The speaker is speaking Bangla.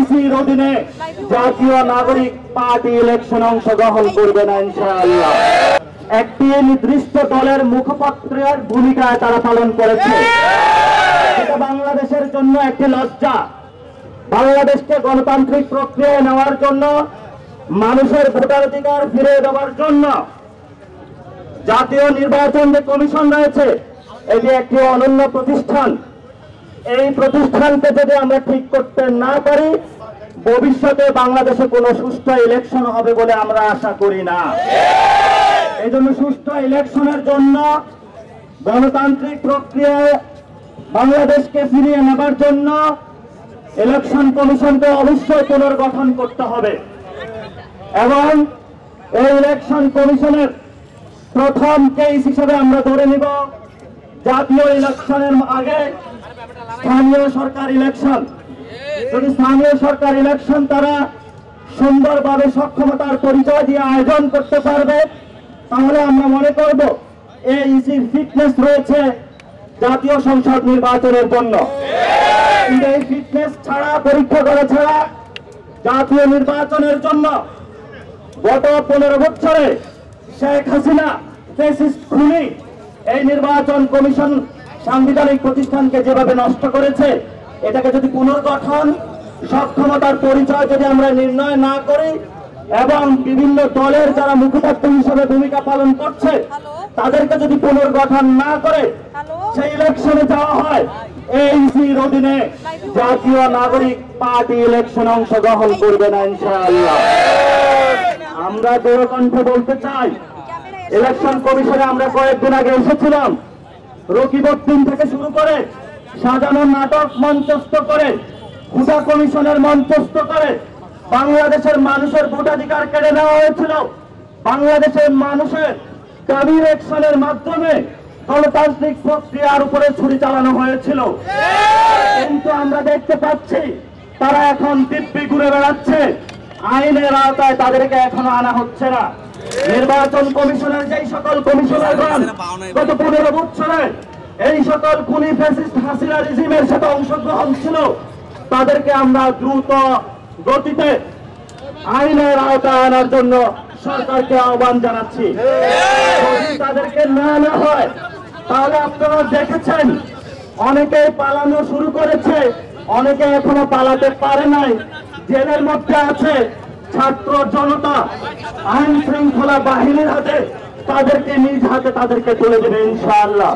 ইসির অধীনে জাতীয় নাগরিক পার্টি ইলেকশনে অংশগ্রহণ করবে না ইনশাআল্লাহ। একটি নির্দিষ্ট দলের মুখপাত্রের ভূমিকায় তারা পালন করেছে। এটা বাংলাদেশের জন্য একটি লজ্জা। বাংলাদেশকে গণতান্ত্রিক প্রক্রিয়ায় নেওয়ার জন্য, মানুষের ভোটাধিকার ফিরে দেওয়ার জন্য জাতীয় নির্বাচন যে কমিশন রয়েছে, এটি একটি অনন্য প্রতিষ্ঠান। এই প্রতিষ্ঠানকে যদি আমরা ঠিক করতে না পারি, ভবিষ্যতে বাংলাদেশে কোনো সুষ্ঠু ইলেকশন হবে বলে আমরা আশা করি না। এই জন্য সুষ্ঠু ইলেকশনের জন্য, গণতান্ত্রিক প্রক্রিয়ায় বাংলাদেশকে ফিরিয়ে নেবার জন্য ইলেকশন কমিশনকে অবশ্যই পুনর্গঠন করতে হবে। এবং এই ইলেকশন কমিশনের প্রথম কেস হিসেবে আমরা ধরে নিব জাতীয় ইলেকশনের আগে স্থানীয় সরকার ইলেকশন। যদি স্থানীয় সরকার ইলেকশন তারা সুন্দরভাবে সক্ষমতার পরিচয় দিয়ে আয়োজন করতে পারবে, তাহলে আমরা মনে করব এই ইসির ফিটনেস রয়েছে জাতীয় সংসদ নির্বাচনের জন্য। কিন্তু এই ফিটনেস ছাড়া, পরীক্ষা করা ছাড়া জাতীয় নির্বাচনের জন্য গত 15 বছরে শেখ হাসিনা ফ্যাসিস্ট খুনি এই নির্বাচন কমিশন সাংবিধানিক প্রতিষ্ঠানকে যেভাবে নষ্ট করেছে, এটাকে যদি পুনর্গঠন সক্ষমতার পরিচয় যদি আমরা নির্ণয় না করি এবং বিভিন্ন দলের যারা মুখপাত্র হিসেবে ভূমিকা পালন করছে তাদেরকে যদি পুনর্গঠন না করে সেই ইলেকশনে যাওয়া হয়, এই ইসির অধীনে জাতীয় নাগরিক পার্টি ইলেকশনে অংশগ্রহণ করবে না ইনশাআল্লাহ। আমরা দৃঢ়কণ্ঠে বলতে চাই, ইলেকশন কমিশনে আমরা কয়েকদিন আগে এসেছিলাম, রকিবউদ্দিন থেকে শুরু করে সাজানো নাটক মঞ্চস্থ করে, খুদা কমিশনের মঞ্চস্থ করে বাংলাদেশের মানুষের ভোটাধিকার কেড়ে নেওয়া হয়েছিল। বাংলাদেশের মানুষের দাবি ইলেকশনের মাধ্যমে গণতান্ত্রিক প্রক্রিয়ার উপরে ছুরি চালানো হয়েছিল। কিন্তু আমরা দেখতে পাচ্ছি তারা এখন দিব্যি ঘুরে বেড়াচ্ছে, আইনের আওতায় তাদেরকে এখনো আনা হচ্ছে না। নির্বাচন কমিশনের যেই সকল কমিশনারগণ গত 15 বছরে এই সকল খুনি ফ্যাসিস্ট হাসিনা রেজিমের সাথে অংশগ্রহণ ছিল, তাদেরকে আমরা দ্রুত গতিতে আইনের আওতায় আনার জন্য সরকারকে আহ্বান জানাচ্ছি। যদি তাদেরকে না আনা হয়, তাহলে আপনারা দেখেছেন অনেকেই পালানো শুরু করেছে, অনেকে এখনো পালাতে পারে নাই, জেলের মধ্যে আছে। ছাত্র জনতা আইন শৃঙ্খলা বাহিনীর হাতে তাদেরকে নিজ হাতে তাদেরকে তুলে দেবে ইনশাআল্লাহ।